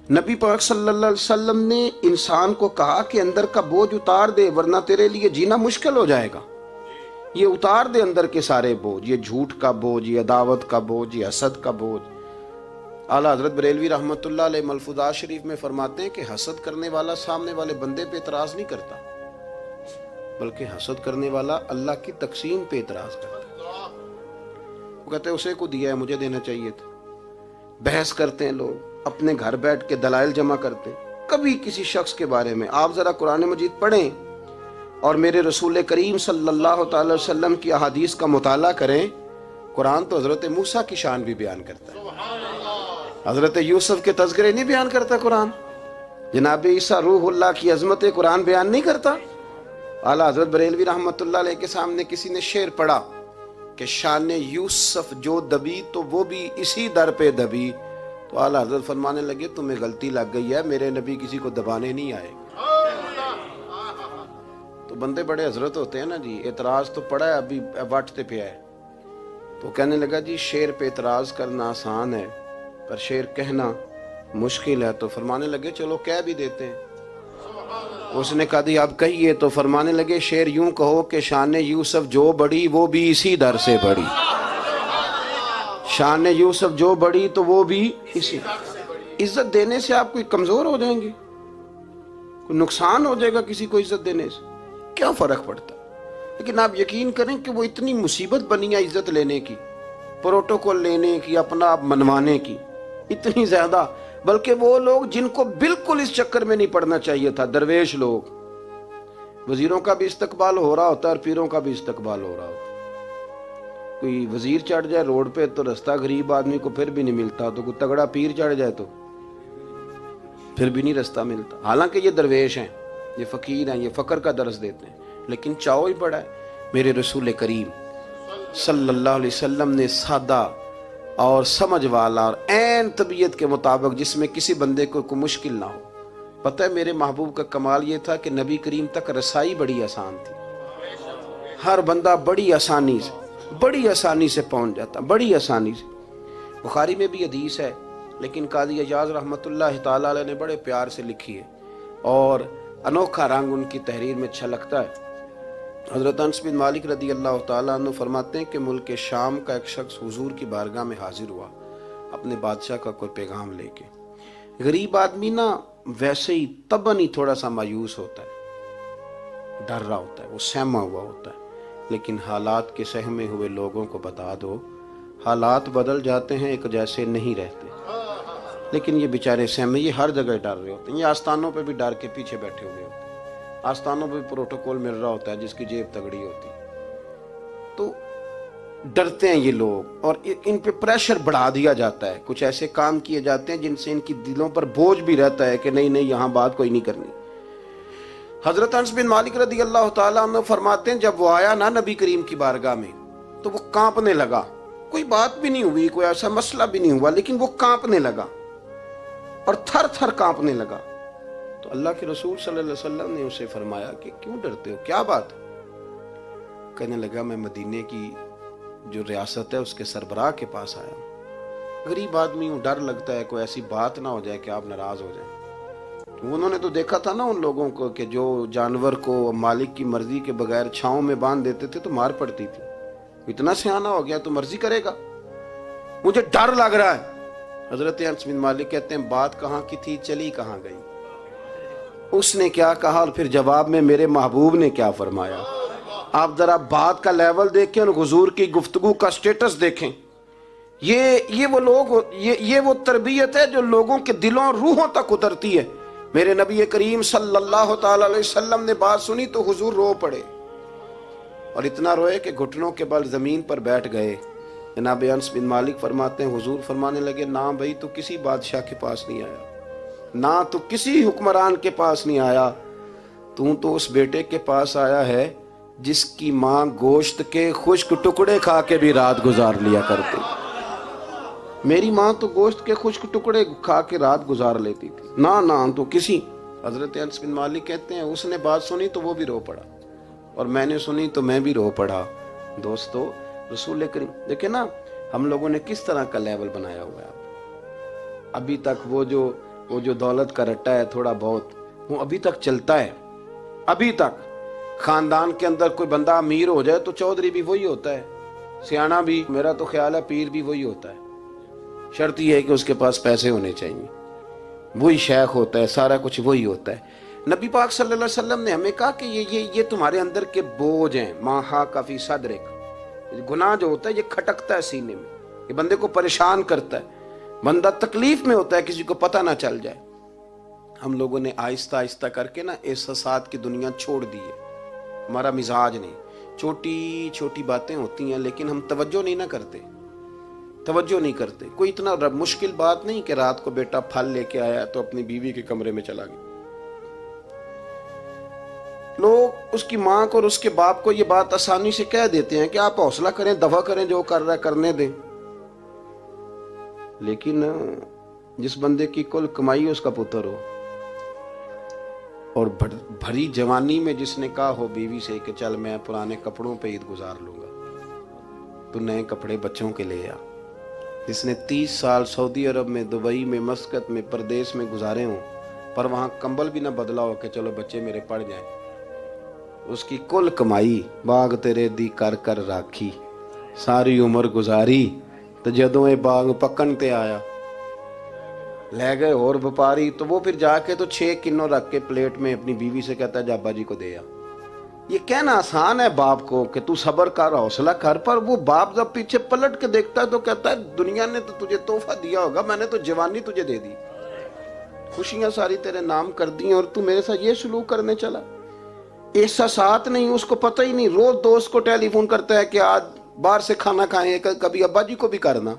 نبی پاک صلی اللہ علیہ وسلم نے انسان کو کہا کہ اندر کا بوجھ اتار دے ورنہ تیرے لیے جینا مشکل ہو جائے گا. یہ اتار دے اندر کے سارے بوجھ، یہ جھوٹ کا بوجھ، یہ عداوت کا بوجھ، یہ حسد کا بوجھ. اعلیٰ حضرت بریلوی رحمۃ اللہ علیہ ملفوظات شریف میں فرماتے ہیں کہ حسد کرنے والا سامنے والے بندے پہ اعتراض نہیں کرتا، بلکہ حسد کرنے والا اللہ کی تقسیم پہ اعتراض کرتا ہے. وہ کہتے ہیں اسے کو دیا ہے مجھے دینا چاہیے تھا. بحث کرتے ہیں لوگ، اپنے گھر بیٹھ کے دلائل جمع کرتے ہیں. کبھی کسی شخص کے بارے میں آپ ذرا قرآن مجید پڑھیں اور میرے رسول کریم صلی اللہ تعالی وسلم کی احادیث کا مطالعہ کریں. قرآن تو حضرت موسیٰ کی شان بھی بیان کرتا ہے، حضرت یوسف کے تذکرے نہیں بیان کرتا قرآن، جناب عیسیٰ روح اللہ کی عظمت قرآن بیان نہیں کرتا. اعلیٰ حضرت بریلوی رحمۃ اللہ علیہ کے سامنے کسی نے شعر پڑھا کہ شان یوسف جو دبی تو وہ بھی اسی در پہ دبی، تو اعلیٰ حضرت فرمانے لگے تمہیں غلطی لگ گئی ہے، میرے نبی کسی کو دبانے نہیں آئے. تو بندے بڑے حضرت ہوتے ہیں نا جی، اعتراض تو پڑا ہے ابھی واٹتے پہ ہے. تو کہنے لگا جی شعر پہ اعتراض کرنا آسان ہے پر شعر کہنا مشکل ہے. تو فرمانے لگے چلو کہہ بھی دیتے ہیں. اس نے کہا دی آپ کہیے. تو فرمانے لگے شعر یوں کہو کہ شان یوسف جو بڑی وہ بھی اسی در سے بڑی، شان یوسف جو بڑی تو وہ بھی اسی. عزت دینے سے آپ کوئی کمزور ہو جائیں گے؟ کوئی نقصان ہو جائے گا کسی کو عزت دینے سے؟ کیا فرق پڑتا ہے؟ لیکن آپ یقین کریں کہ وہ اتنی مصیبت بنی ہے عزت لینے کی، پروٹوکول لینے کی، اپنا آپ منوانے کی، اتنی زیادہ. بلکہ وہ لوگ جن کو بالکل اس چکر میں نہیں پڑنا چاہیے تھا، درویش لوگ، وزیروں کا بھی استقبال ہو رہا ہوتا ہے اور پیروں کا بھی استقبال ہو رہا ہوتا ہے. کوئی وزیر چڑھ جائے روڈ پہ تو رستہ غریب آدمی کو پھر بھی نہیں ملتا، تو کوئی تگڑا پیر چڑھ جائے تو پھر بھی نہیں رستہ ملتا. حالانکہ یہ درویش ہیں، یہ فقیر ہیں، یہ فقر کا درس دیتے ہیں، لیکن چاؤ ہی بڑا ہے. میرے رسول کریم صلی اللہ علیہ وسلم نے سادہ اور سمجھ والا اور عین طبیعت کے مطابق جس میں کسی بندے کو کوئی مشکل نہ ہو. پتہ ہے میرے محبوب کا کمال یہ تھا کہ نبی کریم تک رسائی بڑی آسان تھی. ہر بندہ بڑی آسانی سے پہنچ جاتا، بڑی آسانی سے. بخاری میں بھی حدیث ہے لیکن قاضی اعجاز رحمۃ اللہ تعالی علیہ نے بڑے پیار سے لکھی ہے اور انوکھا رنگ ان کی تحریر میں چھلکتا ہے. حضرت انس بن مالک رضی اللہ تعالیٰ عنہ فرماتے ہیں کہ ملک شام کا ایک شخص حضور کی بارگاہ میں حاضر ہوا اپنے بادشاہ کا کوئی پیغام لے کے. غریب آدمی نا ویسے ہی طبعاً ہی تھوڑا سا مایوس ہوتا ہے، ڈر رہا ہوتا ہے، وہ سہما ہوا ہوتا ہے. لیکن حالات کے سہمے ہوئے لوگوں کو بتا دو حالات بدل جاتے ہیں، ایک جیسے نہیں رہتے. لیکن یہ بیچارے سہمے، یہ ہر جگہ ڈر رہے ہوتے ہیں. یہ آستانوں پہ بھی ڈر کے پیچھے بیٹھے ہوئے ہوتے ہیں، آستانوں پہ پروٹوکول مل رہا ہوتا ہے جس کی جیب تگڑی ہوتی ہے. تو ڈرتے ہیں یہ لوگ اور ان پہ پریشر بڑھا دیا جاتا ہے. کچھ ایسے کام کیے جاتے ہیں جن سے ان کی دلوں پر بوجھ بھی رہتا ہے کہ نہیں یہاں بات کوئی نہیں کرنی. حضرت انس بن مالک رضی اللہ تعالیٰ عنہ فرماتے ہیں جب وہ آیا نا نبی کریم کی بارگاہ میں تو وہ کانپنے لگا. کوئی بات بھی نہیں ہوئی، کوئی ایسا مسئلہ بھی نہیں ہوا، لیکن وہ کانپنے لگا اور تھر تھر کانپنے لگا. تو اللہ کے رسول صلی اللہ علیہ وسلم نے اسے فرمایا کہ کیوں ڈرتے ہو، کیا بات؟ کہنے لگا میں مدینے کی جو ریاست ہے اس کے سربراہ کے پاس آیا ہوں، غریب آدمی ہوں، ڈر لگتا ہے کوئی ایسی بات نہ ہو جائے کہ آپ ناراض ہو جائیں. انہوں نے تو دیکھا تھا نا ان لوگوں کو کہ جو جانور کو مالک کی مرضی کے بغیر چھاؤں میں باندھ دیتے تھے تو مار پڑتی تھی. اتنا سیانہ ہو گیا تو مرضی کرے گا، مجھے ڈر لگ رہا ہے. حضرت انس بن مالک کہتے ہیں بات کہاں کی تھی چلی کہاں گئی. اس نے کیا کہا اور پھر جواب میں میرے محبوب نے کیا فرمایا. آپ ذرا بات کا لیول دیکھیں اور حضور کی گفتگو کا سٹیٹس دیکھیں. یہ وہ لوگ، یہ وہ تربیت ہے جو لوگوں کے دلوں اور روحوں تک اترتی ہے. میرے نبی کریم صلی اللہ تعالی علیہ وسلم نے بات سنی تو حضور رو پڑے اور اتنا روئے کہ گھٹنوں کے بل زمین پر بیٹھ گئے. جناب انس بن مالک فرماتے ہیں حضور فرمانے لگے نہ بھائی تو کسی بادشاہ کے پاس نہیں آیا، نہ تو کسی حکمران کے پاس نہیں آیا، تو اس بیٹے کے پاس آیا ہے جس کی ماں گوشت کے خشک ٹکڑے کھا کے بھی رات گزار لیا کرتی. میری ماں تو گوشت کے خشک ٹکڑے کھا کے رات گزار لیتی تھی، نہ تو کسی. حضرت انس بن مالک کہتے ہیں اس نے بات سنی تو وہ بھی رو پڑا اور میں نے سنی تو میں بھی رو پڑا. دوستو رسول کریم دیکھیں نا ہم لوگوں نے کس طرح کا لیول بنایا ہوا ہے. ابھی تک وہ جو وہ جو دولت کا رٹا ہے تھوڑا بہت، وہ ابھی تک چلتا ہے. ابھی تک خاندان کے اندر کوئی بندہ امیر ہو جائے تو چودھری بھی وہی ہوتا ہے، سیاںا بھی، میرا تو خیال ہے پیر بھی وہی ہوتا ہے. شرط یہ ہے کہ اس کے پاس پیسے ہونے چاہیے. وہی شیخ ہوتا ہے، سارا کچھ وہی ہوتا ہے. نبی پاک صلی اللہ علیہ وسلم نے ہمیں کہا کہ یہ تمہارے اندر کے بوجھ ہیں. ماں ہا کافی صدرک، گناہ جو ہوتا ہے یہ کھٹکتا ہے سینے میں، یہ بندے کو پریشان کرتا ہے، بندہ تکلیف میں ہوتا ہے کسی کو پتہ نہ چل جائے. ہم لوگوں نے آہستہ آہستہ کر کے نا احساسات کی دنیا چھوڑ دی ہے. ہمارا مزاج نہیں، چھوٹی چھوٹی باتیں ہوتی ہیں لیکن ہم توجہ نہیں نہ کرتے، توجہ نہیں کرتے. کوئی اتنا مشکل بات نہیں کہ رات کو بیٹا پھل لے کے آیا تو اپنی بیوی کے کمرے میں چلا گیا. لوگ اس کی ماں کو اور اس کے باپ کو یہ بات آسانی سے کہہ دیتے ہیں کہ آپ حوصلہ کریں، دفع کریں، جو کر رہا ہے کرنے دیں. لیکن جس بندے کی کل کمائی اس کا پتر ہو اور بھری جوانی میں جس نے کہا ہو بیوی سے کہ چل میں پرانے کپڑوں پہ عید گزار لوں گا، تو نئے کپڑے بچوں کے لے آ. جس نے 30 سال سعودی عرب میں، دبئی میں، مسقط میں، پردیس میں گزارے ہوں پر وہاں کمبل بھی نہ بدلا ہو کہ چلو بچے میرے پڑھ جائیں، اس کی کل کمائی باغ تیرے دی کر کر راکھی، ساری عمر گزاری تو جدوں یہ باغ پکن تے آیا لے گئے اور وپاری، تو وہ پھر جا کے تو 6 کنوں رکھ کے پلیٹ میں اپنی بیوی سے کہتا ہے جا ابا جی کو دے آ. یہ کہنا آسان ہے باپ کو کہ تو صبر کر، حوصلہ کر، پر وہ باپ جب پیچھے پلٹ کے دیکھتا ہے تو کہتا ہے دنیا نے تو تجھے تحفہ دیا ہوگا، میں نے تو جوانی تجھے دے دی، خوشیاں ساری تیرے نام کر دی اور تو میرے ساتھ یہ سلوک کرنے چلا. احساسات نہیں، اس کو پتہ ہی نہیں. روز دوست کو ٹیلی فون کرتا ہے کہ آج باہر سے کھانا کھائیں، کبھی ابا جی کو بھی کرنا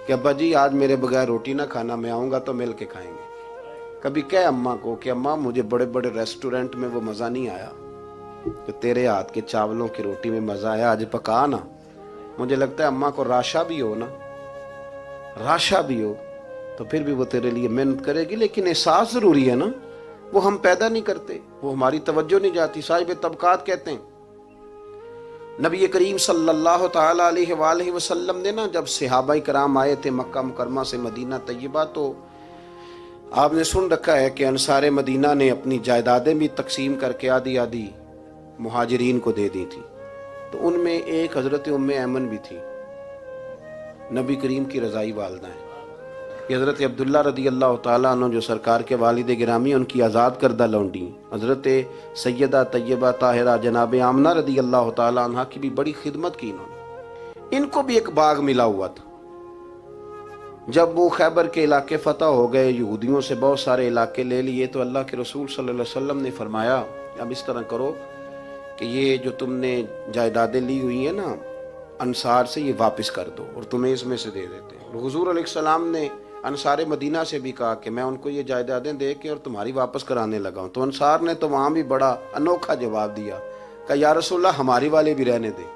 کہ ابا جی آج میرے بغیر روٹی نہ کھانا، میں آؤں گا تو مل کے کھائیں گے. کبھی کہے اماں کو کہ اماں مجھے بڑے بڑے ریسٹورنٹ میں وہ مزہ نہیں آیا کہ تیرے ہاتھ کے چاولوں کی روٹی میں مزہ آیا، آج پکا نا. مجھے لگتا ہے اماں کو راشا بھی ہو نا، راشا بھی ہو تو پھر بھی وہ تیرے لیے محنت کرے گی. لیکن احساس ضروری ہے نا، وہ ہم پیدا نہیں کرتے، وہ ہماری توجہ نہیں جاتی. صاحب طبقات کہتے ہیں نبی کریم صلی اللہ تعالی علیہ وآلہ وسلم نے نا جب صحابہ کرام آئے تھے مکہ مکرمہ سے مدینہ طیبہ، تو آپ نے سن رکھا ہے کہ انصار مدینہ نے اپنی جائیدادیں بھی تقسیم کر کے آدھی آدھی مہاجرین کو دے دی تھی. تو ان میں ایک حضرت ام ایمن بھی تھی، نبی کریم کی رضائی والدہ ہیں. یہ حضرت عبداللہ رضی اللہ تعالیٰ عنہ جو سرکار کے والد گرامی، ان کی آزاد کردہ لونڈی حضرت سیدہ طیبہ طاہرہ جناب آمنہ رضی اللہ تعالیٰ عنہ کی بھی بڑی خدمت کی انہوں نے. ان کو بھی ایک باغ ملا ہوا تھا. جب وہ خیبر کے علاقے فتح ہو گئے، یہودیوں سے بہت سارے علاقے لے لیے، تو اللہ کے رسول صلی اللہ علیہ وسلم نے فرمایا اب اس طرح کرو کہ یہ جو تم نے جائیدادیں لی ہوئی ہیں نا انصار سے، یہ واپس کر دو اور تمہیں اس میں سے دے دیتے ہیں. اور حضور علیہ السلام نے انصار مدینہ سے بھی کہا کہ میں ان کو یہ جائیدادیں دے کے اور تمہاری واپس کرانے لگا ہوں. تو انصار نے تو وہاں بھی بڑا انوکھا جواب دیا کہ یا رسول اللہ ہماری والے بھی رہنے دیں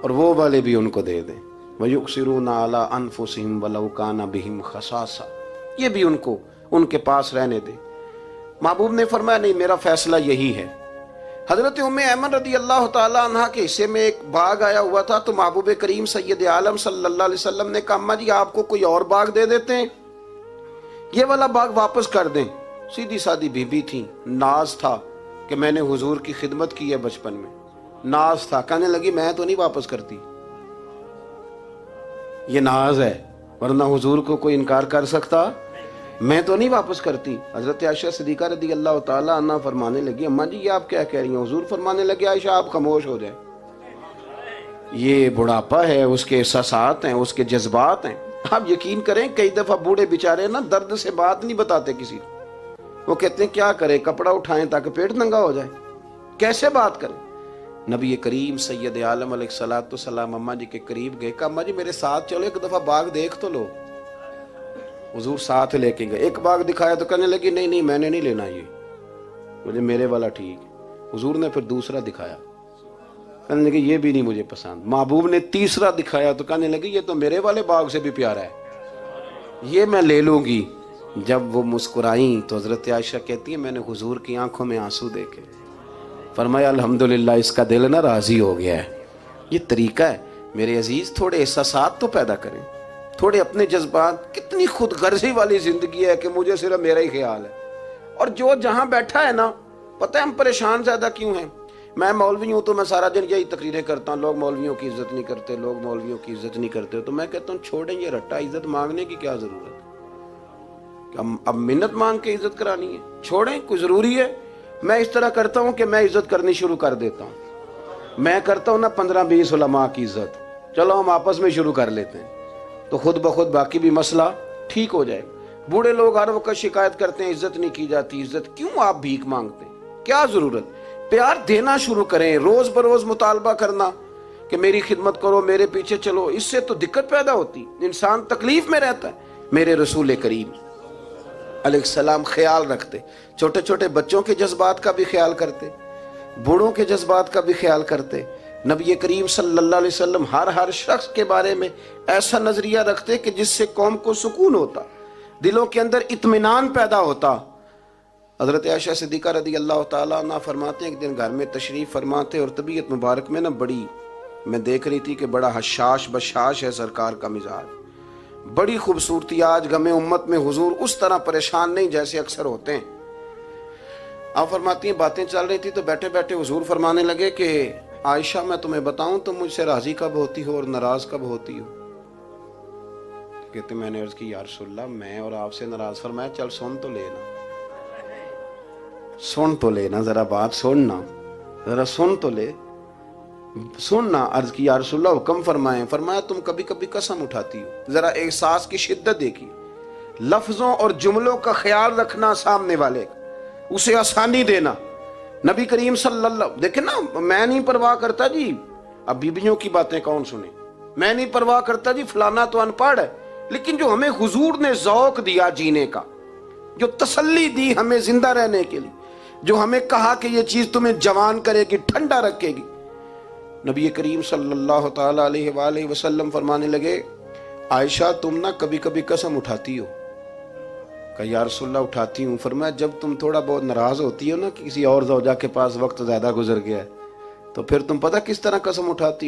اور وہ والے بھی ان کو دے دیں. وَيُؤْثِرُونَ عَلَىٰ أَنفُسِهِمْ وَلَوْ كَانَ بِهِمْ خَصَاصَةٌ، یہ بھی ان کو ان کے پاس رہنے دے. محبوب نے فرمایا نہیں، میرا فیصلہ یہی ہے. حضرت ام ایمن رضی اللہ تعالیٰ عنہ کے حصے میں ایک باغ آیا ہوا تھا، تو محبوب کریم سید عالم صلی اللہ علیہ وسلم نے کہا اماں جی آپ کو کوئی اور باغ دے دیتے ہیں، یہ والا باغ واپس کر دیں. سیدھی سادی بی بی تھی، ناز تھا کہ میں نے حضور کی خدمت کی ہے بچپن میں، ناز تھا. کہنے لگی میں تو نہیں واپس کرتی، یہ ناز ہے، ورنہ حضور کو کوئی انکار کر سکتا، میں تو نہیں واپس کرتی. حضرت عائشہ صدیقہ رضی اللہ تعالیٰ عنہ فرمانے لگی اماں جی یہ آپ کیا کہہ رہی ہیں؟ حضور فرمانے لگے عائشہ آپ خاموش ہو جائیں، یہ بڑھاپا ہے، اس کے احساسات ہیں، اس کے جذبات ہیں. آپ یقین کریں کئی دفعہ بوڑھے بیچارے نا درد سے بات نہیں بتاتے کسی کو، وہ کہتے ہیں کیا کرے، کپڑا اٹھائیں تاکہ پیٹ ننگا ہو جائے، کیسے بات کریں. نبی کریم سید عالم علیہ الصلوۃ والسلام اماں جی کے قریب گئے، کہا اماں جی میرے ساتھ چلو ایک دفعہ باغ دیکھ تو لو. حضور ساتھ لے کے گئے، ایک باغ دکھایا تو کہنے لگی نہیں نہیں میں نے نہیں لینا، یہ مجھے میرے والا ٹھیک. حضور نے پھر دوسرا دکھایا، کہنے لگی یہ بھی نہیں مجھے پسند. محبوب نے تیسرا دکھایا تو کہنے لگی یہ تو میرے والے باغ سے بھی پیارا ہے، یہ میں لے لوں گی. جب وہ مسکرائیں تو حضرت عائشہ کہتی ہیں میں نے حضور کی آنکھوں میں آنسو دیکھے، فرمایا الحمدللہ اس کا دل نہ راضی ہو گیا ہے. یہ طریقہ ہے میرے عزیز، تھوڑے احساسات تو پیدا کریں. تھوڑے اپنے جذبات. کتنی خود غرضی والی زندگی ہے کہ مجھے صرف میرا ہی خیال ہے. اور جو جہاں بیٹھا ہے نا, پتہ ہے ہم پریشان زیادہ کیوں ہیں؟ میں مولوی ہوں تو میں سارا دن یہی تقریریں کرتا ہوں, لوگ مولویوں کی عزت نہیں کرتے, لوگ مولویوں کی عزت نہیں کرتے. تو میں کہتا ہوں چھوڑیں یہ رٹا, عزت مانگنے کی کیا ضرورت ہے؟ اب منت مانگ کے عزت کرانی ہے؟ چھوڑیں, کوئی ضروری ہے؟ میں اس طرح کرتا ہوں کہ میں عزت کرنی شروع کر دیتا ہوں. میں کرتا ہوں نا 15-20 علماء کی عزت, چلو ہم آپس میں شروع کر لیتے ہیں, تو خود بخود باقی بھی مسئلہ ٹھیک ہو جائے. بوڑھے لوگ ہر وقت شکایت کرتے ہیں عزت نہیں کی جاتی, عزت کیوں آپ بھیک مانگتے ہیں؟ کیا ضرورت؟ پیار دینا شروع کریں, روز بروز مطالبہ کرنا کہ میری خدمت کرو, میرے پیچھے چلو, اس سے تو دقت پیدا ہوتی, انسان تکلیف میں رہتا ہے. میرے رسول کریم علیہ السلام خیال رکھتے, چھوٹے چھوٹے بچوں کے جذبات کا بھی خیال کرتے, بوڑھوں کے جذبات کا بھی خیال کرتے. نبی کریم صلی اللہ علیہ وسلم ہر شخص کے بارے میں ایسا نظریہ رکھتے کہ جس سے قوم کو سکون ہوتا, دلوں کے اندر اطمینان پیدا ہوتا. حضرت عائشہ صدیقہ رضی اللہ تعالیٰ عنہ فرماتے ہیں ایک دن گھر میں تشریف فرماتے اور طبیعت مبارک میں نا بڑی, میں دیکھ رہی تھی کہ بڑا حشاش بشاش ہے سرکار کا مزاج, بڑی خوبصورتی. آج غم امت میں حضور اس طرح پریشان نہیں جیسے اکثر ہوتے ہیں. آپ فرماتی ہیں باتیں چل رہی تھی تو بیٹھے بیٹھے حضور فرمانے لگے کہ عائشہ میں تمہیں بتاؤں تم مجھ سے راضی کب ہوتی ہو اور ناراض کب ہوتی ہو؟ کہتے میں نے عرض کی یا رسول اللہ میں اور آپ سے ناراض. فرمایا چل سن تو لینا, سن تو لینا, ذرا بات سننا, ذرا سن تو لے, سننا. عرض کی یا رسول اللہ حکم فرمائیں. فرمایا تم کبھی کبھی قسم اٹھاتی ہو, ذرا احساس کی شدت دیکھی, لفظوں اور جملوں کا خیال رکھنا, سامنے والے اسے آسانی دینا. نبی کریم صلی اللہ, دیکھیں نا, میں نہیں پرواہ کرتا جی اب بیویوں کی باتیں کون سنے, میں نہیں پرواہ کرتا جی فلانا تو ان پڑھ ہے, لیکن جو ہمیں حضور نے ذوق دیا جینے کا, جو تسلی دی ہمیں زندہ رہنے کے لیے, جو ہمیں کہا کہ یہ چیز تمہیں جوان کرے گی, ٹھنڈا رکھے گی. نبی کریم صلی اللہ تعالی علیہ وآلہ وسلم فرمانے لگے عائشہ تم نہ کبھی کبھی قسم اٹھاتی ہو. کہ یا رسول اللہ اٹھاتی ہوں. فرمایا جب تم تھوڑا بہت ناراض ہوتی ہو نا, کسی اور زوجہ کے پاس وقت زیادہ گزر گیا ہے, تو پھر تم پتہ کس طرح قسم اٹھاتی